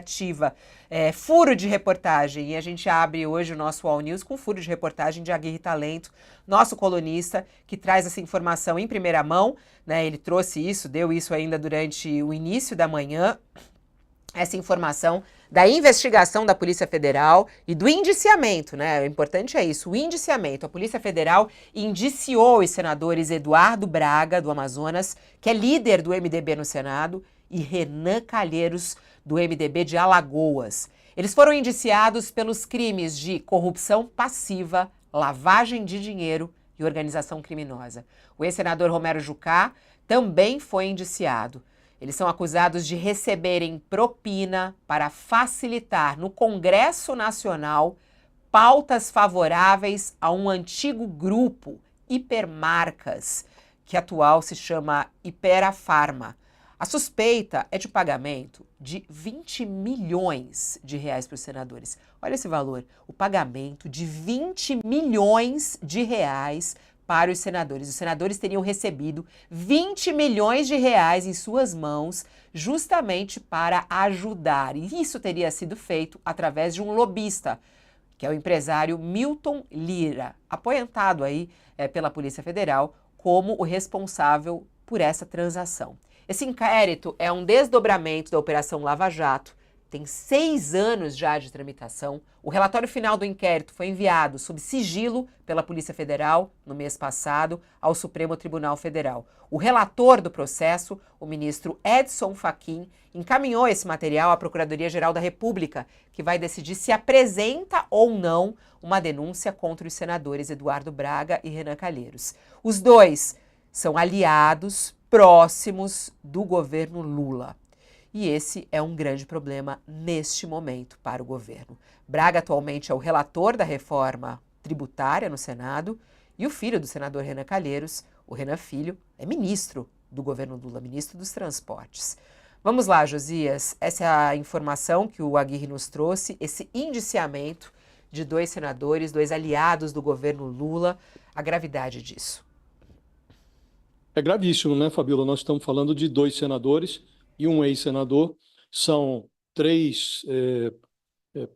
narrativa, furo de reportagem. E a gente abre hoje o nosso All News com furo de reportagem de Aguirre Talento, nosso colunista, que traz essa informação em primeira mão, né? Ele trouxe isso, deu isso ainda durante o início da manhã, essa informação da investigação da Polícia Federal e do indiciamento, né? O importante é isso, o indiciamento. A Polícia Federal indiciou os senadores Eduardo Braga, do Amazonas, que é líder do MDB no Senado, e Renan Calheiros, do MDB de Alagoas. Eles foram indiciados pelos crimes de corrupção passiva, lavagem de dinheiro e organização criminosa. O ex-senador Romero Jucá também foi indiciado. Eles são acusados de receberem propina para facilitar no Congresso Nacional pautas favoráveis a um antigo grupo, Hipermarcas, que atual se chama Hiperafarma. A suspeita é de pagamento de 20 milhões de reais para os senadores. Olha esse valor, o pagamento de 20 milhões de reais para os senadores. Os senadores teriam recebido 20 milhões de reais em suas mãos justamente para ajudar. E isso teria sido feito através de um lobista, que é o empresário Milton Lira, apoiantado aí pela Polícia Federal como o responsável por essa transação. Esse inquérito é um desdobramento da Operação Lava Jato, tem 6 anos já de tramitação. O relatório final do inquérito foi enviado sob sigilo pela Polícia Federal no mês passado ao Supremo Tribunal Federal. O relator do processo, o ministro Edson Fachin, encaminhou esse material à Procuradoria-Geral da República, que vai decidir se apresenta ou não uma denúncia contra os senadores Eduardo Braga e Renan Calheiros. Os dois são aliados próximos do governo Lula. E esse é um grande problema neste momento para o governo. Braga atualmente é o relator da reforma tributária no Senado e o filho do senador Renan Calheiros, o Renan Filho, é ministro do governo Lula, ministro dos Transportes. Vamos lá, Josias, essa é a informação que o Aguirre nos trouxe, esse indiciamento de 2 senadores, 2 aliados do governo Lula, a gravidade disso. É gravíssimo, né, Fabíola? Nós estamos falando de 2 senadores e um ex-senador, são 3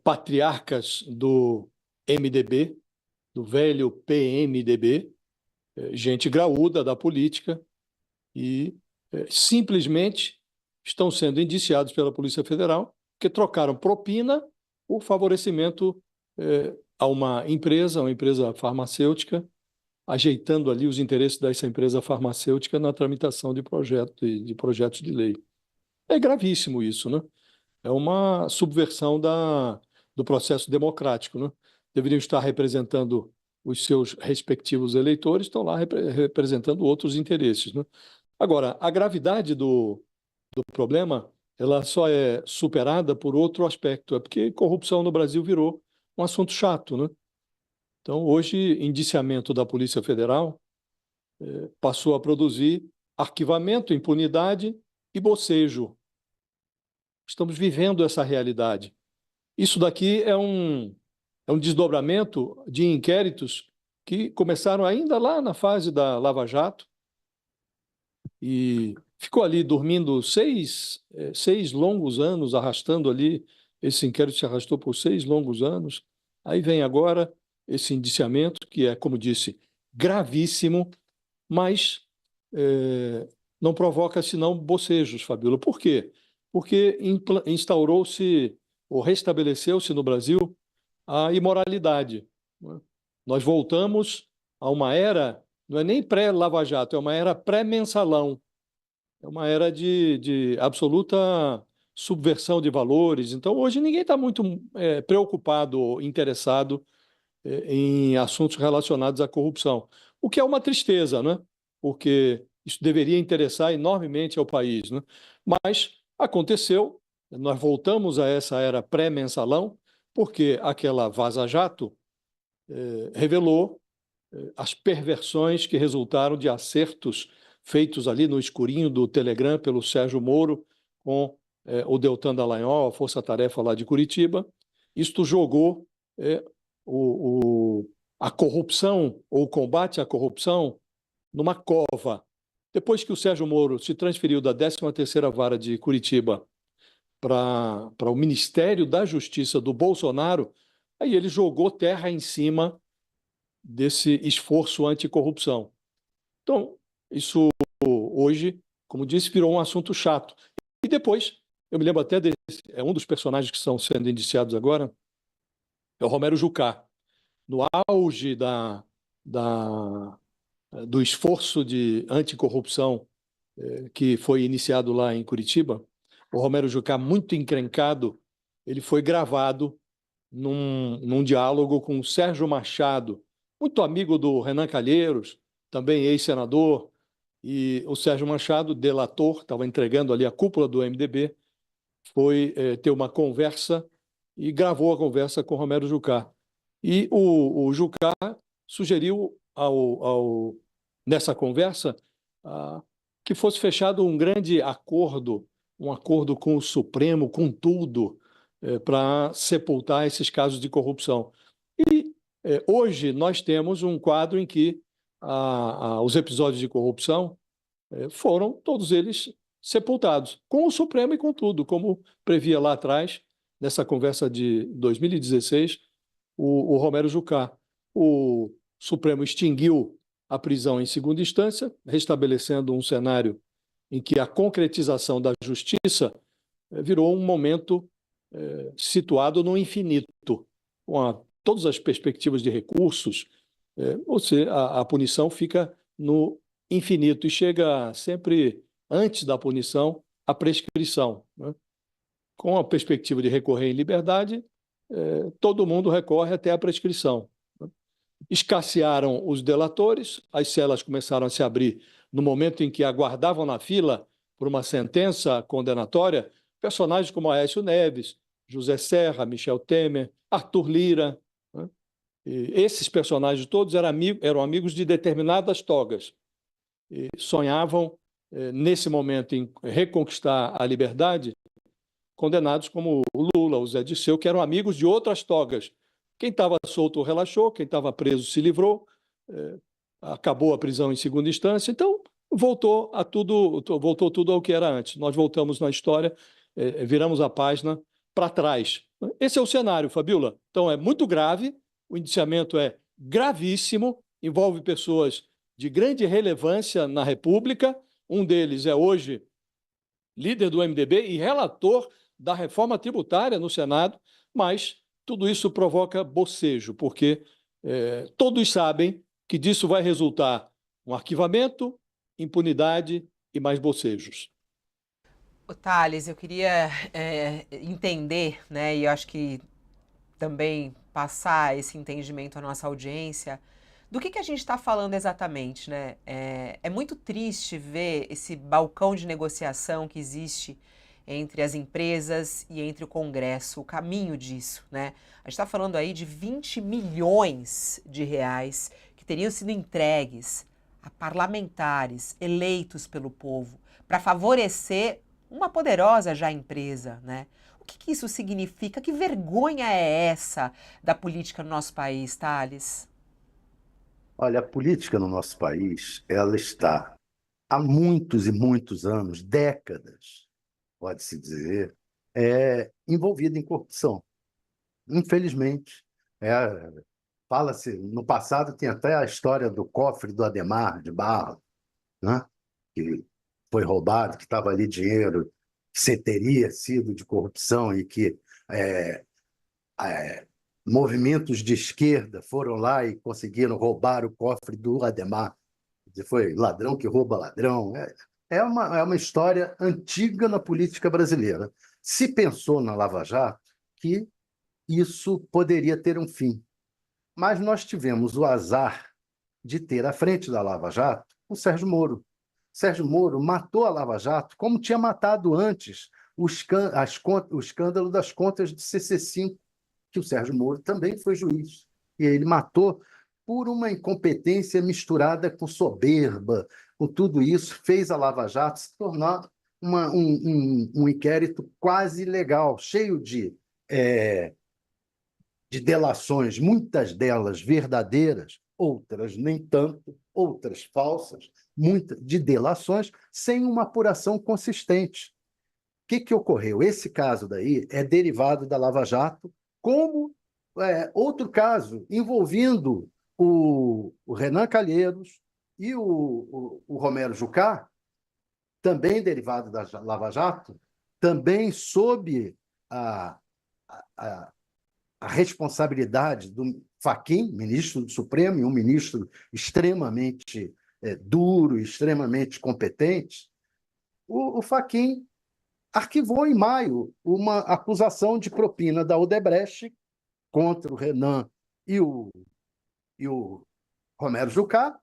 patriarcas do MDB, do velho PMDB, gente graúda da política, e simplesmente estão sendo indiciados pela Polícia Federal, porque trocaram propina por favorecimento a uma empresa farmacêutica, ajeitando ali os interesses dessa empresa farmacêutica na tramitação de projetos de lei. É gravíssimo isso, né? É uma subversão do processo democrático, né? Deveriam estar representando os seus respectivos eleitores, estão lá representando outros interesses, né? Agora, a gravidade do problema, ela só é superada por outro aspecto, é porque corrupção no Brasil virou um assunto chato, né? Então, hoje, indiciamento da Polícia Federal passou a produzir arquivamento, impunidade e bocejo. Estamos vivendo essa realidade. Isso daqui é um desdobramento de inquéritos que começaram ainda lá na fase da Lava Jato e ficou ali dormindo 6 longos anos, arrastando ali. Esse inquérito se arrastou por 6 longos anos. Aí vem agora esse indiciamento, que é, como disse, gravíssimo, mas não provoca senão bocejos, Fabíola. Por quê? Porque instaurou-se ou restabeleceu-se no Brasil a imoralidade, né? Nós voltamos a uma era, não é nem pré-Lava Jato, é uma era pré-mensalão, é uma era de absoluta subversão de valores. Então, hoje ninguém está muito preocupado ou interessado em assuntos relacionados à corrupção, o que é uma tristeza, né? Porque isso deveria interessar enormemente ao país, né? Mas aconteceu, nós voltamos a essa era pré-mensalão, porque aquela Vaza Jato revelou as perversões que resultaram de acertos feitos ali no escurinho do Telegram pelo Sérgio Moro com o Deltan Dallagnol, a força-tarefa lá de Curitiba. Isto jogou a corrupção, ou o combate à corrupção, numa cova. Depois que o Sérgio Moro se transferiu da 13ª Vara de Curitiba para o Ministério da Justiça do Bolsonaro, aí ele jogou terra em cima desse esforço anticorrupção. Então, isso hoje, como disse, virou um assunto chato. E depois, eu me lembro até desse, é um dos personagens que estão sendo indiciados agora, é o Romero Jucá. No auge do esforço de anticorrupção que foi iniciado lá em Curitiba, o Romero Jucá, muito encrencado, ele foi gravado num diálogo com o Sérgio Machado, muito amigo do Renan Calheiros, também ex-senador, e o Sérgio Machado, delator, estava entregando ali a cúpula do MDB, foi ter uma conversa e gravou a conversa com Romero Jucá. E o Jucá sugeriu nessa conversa que fosse fechado um grande acordo, um acordo com o Supremo, com tudo, para sepultar esses casos de corrupção. E hoje nós temos um quadro em que os episódios de corrupção foram todos eles sepultados, com o Supremo e com tudo, como previa lá atrás, nessa conversa de 2016, o Romero Jucá. O Supremo extinguiu a prisão em segunda instância, restabelecendo um cenário em que a concretização da justiça virou um momento situado no infinito, com todas as perspectivas de recursos, ou seja, a punição fica no infinito e chega sempre antes da punição a prescrição, né? Com a perspectiva de recorrer em liberdade, todo mundo recorre até a prescrição. Escassearam os delatores, as celas começaram a se abrir no momento em que aguardavam na fila por uma sentença condenatória personagens como Aécio Neves, José Serra, Michel Temer, Arthur Lira, né? E esses personagens todos eram amigos de determinadas togas e sonhavam, nesse momento, em reconquistar a liberdade, condenados como o Lula, o Zé Disseu, que eram amigos de outras togas. Quem estava solto relaxou, quem estava preso se livrou, acabou a prisão em segunda instância, então voltou tudo ao que era antes. Nós voltamos na história, viramos a página para trás. Esse é o cenário, Fabiola. Então é muito grave, o indiciamento é gravíssimo, envolve pessoas de grande relevância na República, um deles é hoje líder do MDB e relator da reforma tributária no Senado, mas tudo isso provoca bocejo, porque todos sabem que disso vai resultar um arquivamento, impunidade e mais bocejos. Thales, eu queria entender, né, e eu acho que também passar esse entendimento à nossa audiência, do que a gente está falando exatamente, né? É muito triste ver esse balcão de negociação que existe entre as empresas e entre o Congresso, o caminho disso, né? A gente está falando aí de 20 milhões de reais que teriam sido entregues a parlamentares eleitos pelo povo para favorecer uma poderosa já empresa, né? O que isso significa? Que vergonha é essa da política no nosso país, Thales? Olha, a política no nosso país, ela está há muitos e muitos anos, décadas, pode-se dizer, envolvida em corrupção. Infelizmente, fala-se, no passado tem até a história do cofre do Adhemar de Barros, né? Que foi roubado, que estava ali dinheiro que teria sido de corrupção e que movimentos de esquerda foram lá e conseguiram roubar o cofre do Adhemar. Foi ladrão que rouba ladrão. É uma história antiga na política brasileira. Se pensou na Lava Jato que isso poderia ter um fim. Mas nós tivemos o azar de ter à frente da Lava Jato o Sérgio Moro. Sérgio Moro matou a Lava Jato como tinha matado antes o escândalo das contas de CC5, que o Sérgio Moro também foi juiz. E ele matou por uma incompetência misturada com soberba, com tudo isso, fez a Lava Jato se tornar um inquérito quase legal, cheio de delações, muitas delas verdadeiras, outras nem tanto, outras falsas, muitas de delações sem uma apuração consistente. que ocorreu? Esse caso daí é derivado da Lava Jato, como outro caso envolvendo o Renan Calheiros e o Romero Jucá, também derivado da Lava Jato, também sob a, a responsabilidade do Fachin, ministro do Supremo, e um ministro extremamente duro, extremamente competente. O Fachin arquivou em maio uma acusação de propina da Odebrecht contra o Renan e o Romero Jucá,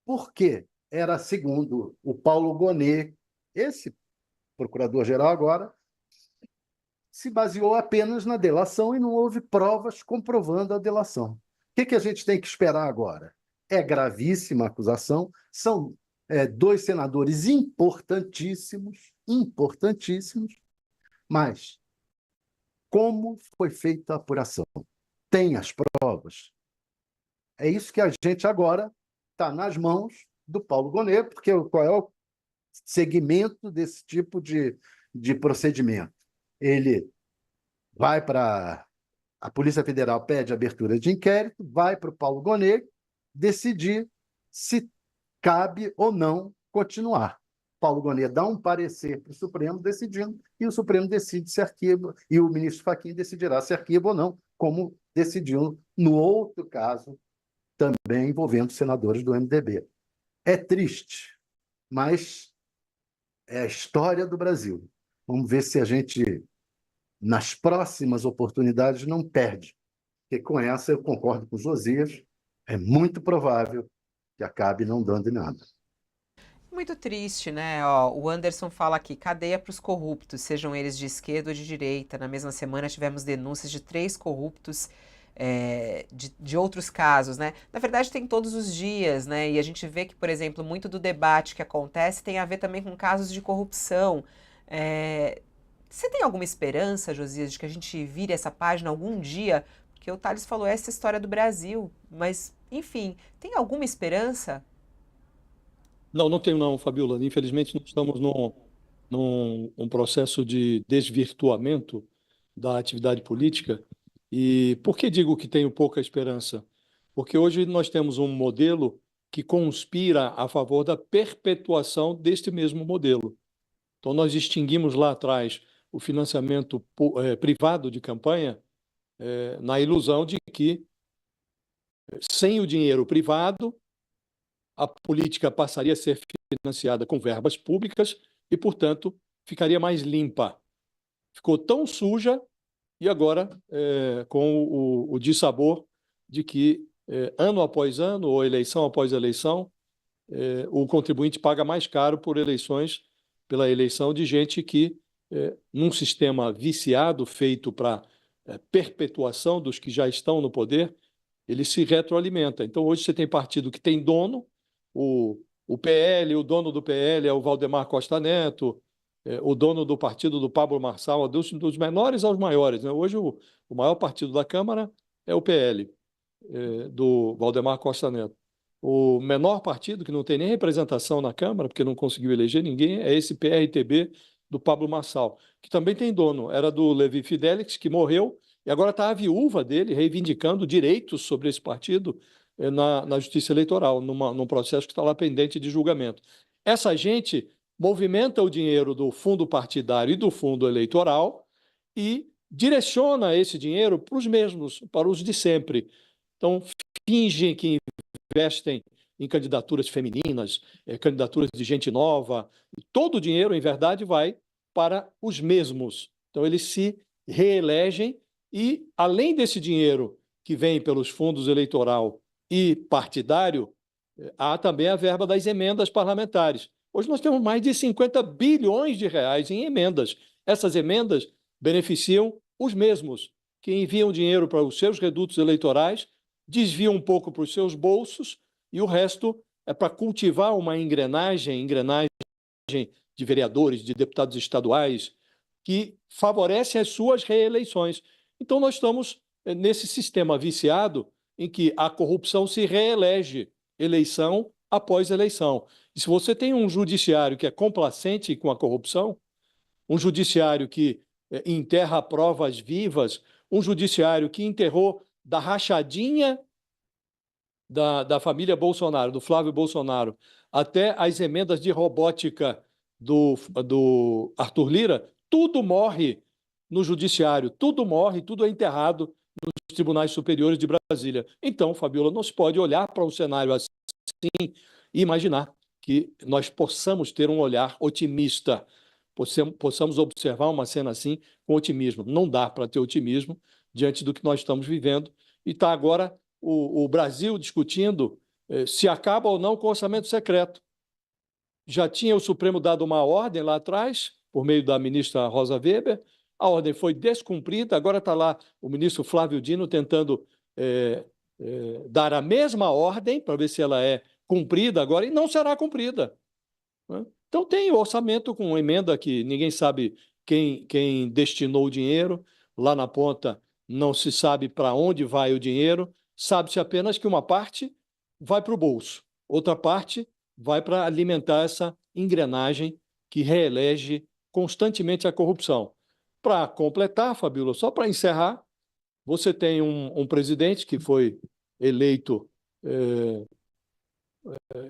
porque era, segundo o Paulo Gonet, esse procurador-geral agora, se baseou apenas na delação e não houve provas comprovando a delação. O que a gente tem que esperar agora? É gravíssima a acusação, são dois senadores importantíssimos, mas como foi feita a apuração? Tem as provas? É isso que a gente agora está nas mãos do Paulo Gonet, porque qual é o segmento desse tipo de procedimento? Ele vai para a Polícia Federal, pede abertura de inquérito, vai para o Paulo Gonet decidir se cabe ou não continuar. Paulo Gonet dá um parecer para o Supremo decidindo, e o Supremo decide se arquiva, e o ministro Fachin decidirá se arquiva ou não, como decidiu no outro caso, também envolvendo senadores do MDB. É triste, mas é a história do Brasil. Vamos ver se a gente, nas próximas oportunidades, não perde. Porque com essa eu concordo com o Josias, é muito provável que acabe não dando em nada. Muito triste, né? Ó, o Anderson fala aqui, cadeia para os corruptos, sejam eles de esquerda ou de direita. Na mesma semana tivemos denúncias de 3 corruptos de outros casos, né? Na verdade, tem todos os dias, né? E a gente vê que, por exemplo, muito do debate que acontece tem a ver também com casos de corrupção. Você tem alguma esperança, Josias, de que a gente vire essa página algum dia? Porque o Thales falou essa história do Brasil, mas, enfim, tem alguma esperança? Não, não tenho não, Fabiola. Infelizmente, nós estamos num processo de desvirtuamento da atividade política. E por que digo que tenho pouca esperança? Porque hoje nós temos um modelo que conspira a favor da perpetuação deste mesmo modelo. Então, nós extinguimos lá atrás o financiamento privado de campanha na ilusão de que, sem o dinheiro privado, a política passaria a ser financiada com verbas públicas e, portanto, ficaria mais limpa. Ficou tão suja e agora com o dissabor de que, ano após ano, ou eleição após eleição, o contribuinte paga mais caro por eleições, pela eleição de gente que, num sistema viciado, feito para perpetuação dos que já estão no poder, ele se retroalimenta. Então, hoje você tem partido que tem dono, o PL, o dono do PL é o Valdemar Costa Neto, o dono do partido do Pablo Marçal, dos menores aos maiores, né? Hoje o maior partido da Câmara é o PL, do Valdemar Costa Neto. O menor partido, que não tem nem representação na Câmara, porque não conseguiu eleger ninguém, é esse PRTB do Pablo Marçal, que também tem dono. Era do Levi Fidelix, que morreu, e agora está a viúva dele reivindicando direitos sobre esse partido na Justiça Eleitoral, num processo que está lá pendente de julgamento. Essa gente movimenta o dinheiro do fundo partidário e do fundo eleitoral e direciona esse dinheiro para os mesmos, para os de sempre. Então, fingem que investem em candidaturas femininas, candidaturas de gente nova. Todo o dinheiro, em verdade, vai para os mesmos. Então, eles se reelegem e, além desse dinheiro que vem pelos fundos eleitoral e partidário, há também a verba das emendas parlamentares. Hoje nós temos mais de 50 bilhões de reais em emendas. Essas emendas beneficiam os mesmos, que enviam dinheiro para os seus redutos eleitorais, desviam um pouco para os seus bolsos e o resto é para cultivar uma engrenagem de vereadores, de deputados estaduais, que favorece as suas reeleições. Então nós estamos nesse sistema viciado em que a corrupção se reelege eleição após eleição. E se você tem um judiciário que é complacente com a corrupção, um judiciário que enterra provas vivas, um judiciário que enterrou da rachadinha da família Bolsonaro, do Flávio Bolsonaro, até as emendas de robótica do Arthur Lira, tudo morre no judiciário, tudo morre, tudo é enterrado nos tribunais superiores de Brasília. Então, Fabiola, não se pode olhar para um cenário assim e imaginar que nós possamos ter um olhar otimista, possamos observar uma cena assim com otimismo. Não dá para ter otimismo diante do que nós estamos vivendo. E está agora o Brasil discutindo se acaba ou não com o orçamento secreto. Já tinha o Supremo dado uma ordem lá atrás, por meio da ministra Rosa Weber, a ordem foi descumprida, agora está lá o ministro Flávio Dino tentando dar a mesma ordem para ver se ela é cumprida agora, e não será cumprida, né? Então tem o orçamento com emenda que ninguém sabe quem destinou o dinheiro, lá na ponta não se sabe para onde vai o dinheiro, sabe-se apenas que uma parte vai para o bolso, outra parte vai para alimentar essa engrenagem que reelege constantemente a corrupção. Para completar, Fabíola, só para encerrar, você tem um presidente que foi eleito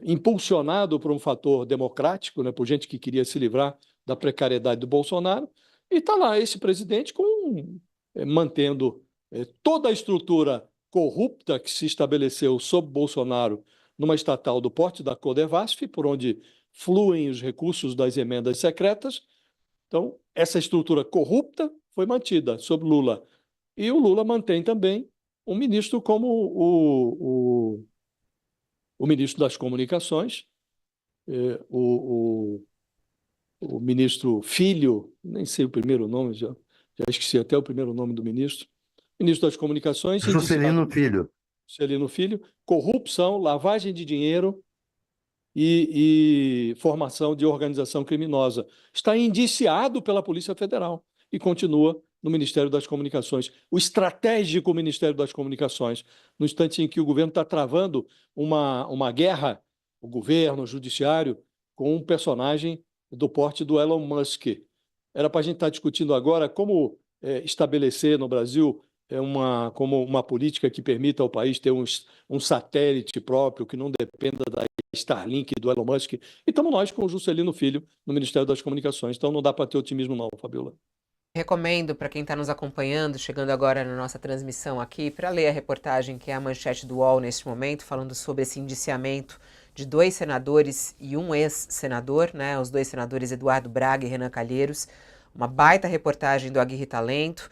impulsionado por um fator democrático, né, por gente que queria se livrar da precariedade do Bolsonaro, e está lá esse presidente mantendo toda a estrutura corrupta que se estabeleceu sob Bolsonaro numa estatal do porte da Codevasf, por onde fluem os recursos das emendas secretas. Então, essa estrutura corrupta foi mantida sob Lula. E o Lula mantém também um ministro como o ministro das Comunicações, o ministro Filho, nem sei o primeiro nome, já esqueci até o primeiro nome do ministro, ministro das Comunicações, Juscelino Filho. Juscelino Filho, corrupção, lavagem de dinheiro e formação de organização criminosa. Está indiciado pela Polícia Federal e continua no Ministério das Comunicações, o estratégico Ministério das Comunicações, no instante em que o governo está travando uma guerra, o governo, o judiciário, com um personagem do porte do Elon Musk. Era para a gente estar discutindo agora como estabelecer no Brasil como uma política que permita ao país ter um satélite próprio, que não dependa da Starlink do Elon Musk. E estamos nós com o Juscelino Filho no Ministério das Comunicações. Então não dá para ter otimismo não, Fabiola. Recomendo para quem está nos acompanhando, chegando agora na nossa transmissão aqui, para ler a reportagem que é a manchete do UOL neste momento, falando sobre esse indiciamento de 2 senadores e um ex-senador, né? Os 2 senadores Eduardo Braga e Renan Calheiros. Uma baita reportagem do Aguirre Talento,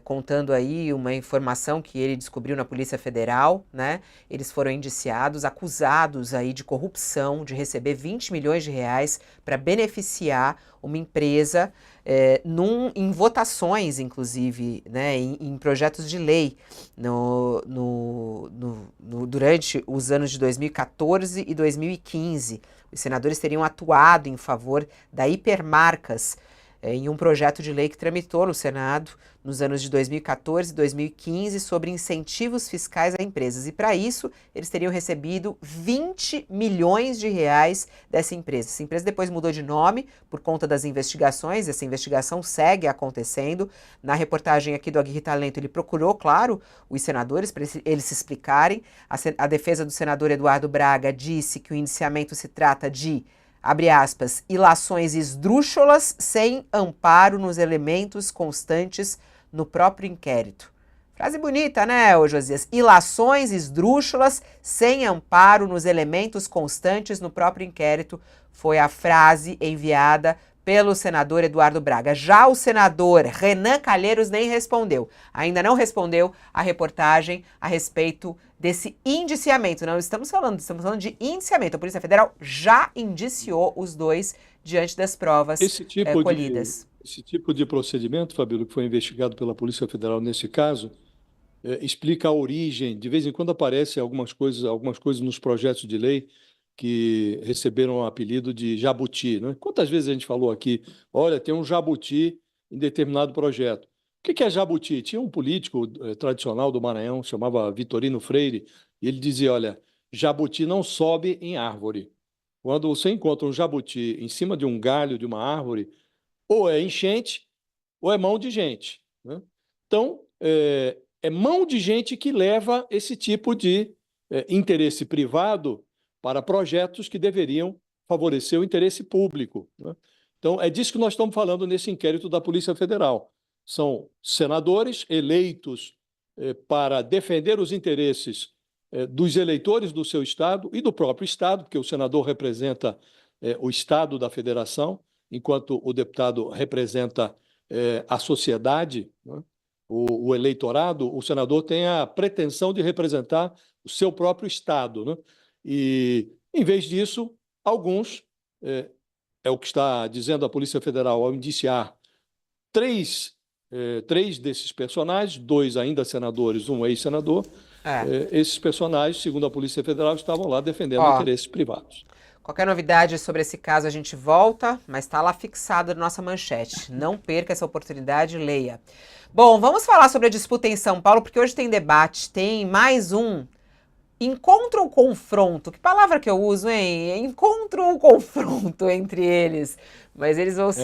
contando aí uma informação que ele descobriu na Polícia Federal, né? Eles foram indiciados, acusados aí de corrupção, de receber 20 milhões de reais para beneficiar uma empresa em votações, inclusive, né? Em projetos de lei durante os anos de 2014 e 2015. Os senadores teriam atuado em favor da Hipermarcas, em um projeto de lei que tramitou no Senado nos anos de 2014 e 2015 sobre incentivos fiscais a empresas. E para isso, eles teriam recebido 20 milhões de reais dessa empresa. Essa empresa depois mudou de nome por conta das investigações. Essa investigação segue acontecendo. Na reportagem aqui do Aguirre Talento, ele procurou, claro, os senadores para eles se explicarem. A defesa do senador Eduardo Braga disse que o indiciamento se trata de, abre aspas, ilações esdrúxulas sem amparo nos elementos constantes no próprio inquérito. Frase bonita, né, ô Josias? Ilações esdrúxulas sem amparo nos elementos constantes no próprio inquérito foi a frase enviada pelo senador Eduardo Braga. Já o senador Renan Calheiros nem respondeu. Ainda não respondeu a reportagem a respeito desse indiciamento. Não estamos falando de indiciamento. A Polícia Federal já indiciou os 2 diante das provas colhidas. Esse tipo de procedimento, Fabíola, que foi investigado pela Polícia Federal nesse caso, explica a origem. De vez em quando aparecem algumas coisas nos projetos de lei que receberam o apelido de jabuti, né? Quantas vezes a gente falou aqui, olha, tem um jabuti em determinado projeto. O que é jabuti? Tinha um político tradicional do Maranhão, chamava Vitorino Freire, e ele dizia, olha, jabuti não sobe em árvore. Quando você encontra um jabuti em cima de um galho de uma árvore, ou é enchente ou é mão de gente, né? Então, é mão de gente que leva esse tipo de interesse privado para projetos que deveriam favorecer o interesse público, né? Então, é disso que nós estamos falando nesse inquérito da Polícia Federal. São senadores eleitos para defender os interesses dos eleitores do seu estado e do próprio estado, porque o senador representa o estado da federação, enquanto o deputado representa a sociedade, né? O eleitorado, o senador tem a pretensão de representar o seu próprio estado, né? E, em vez disso, alguns, é o que está dizendo a Polícia Federal ao indiciar três desses personagens, 2 ainda senadores, um ex-senador, esses personagens, segundo a Polícia Federal, estavam lá defendendo interesses privados. Qualquer novidade sobre esse caso a gente volta, mas está lá fixado na nossa manchete. Não perca essa oportunidade, leia. Bom, vamos falar sobre a disputa em São Paulo, porque hoje tem debate, tem mais um encontro ou confronto? Que palavra que eu uso, hein? Encontro ou confronto entre eles? Mas eles vão se...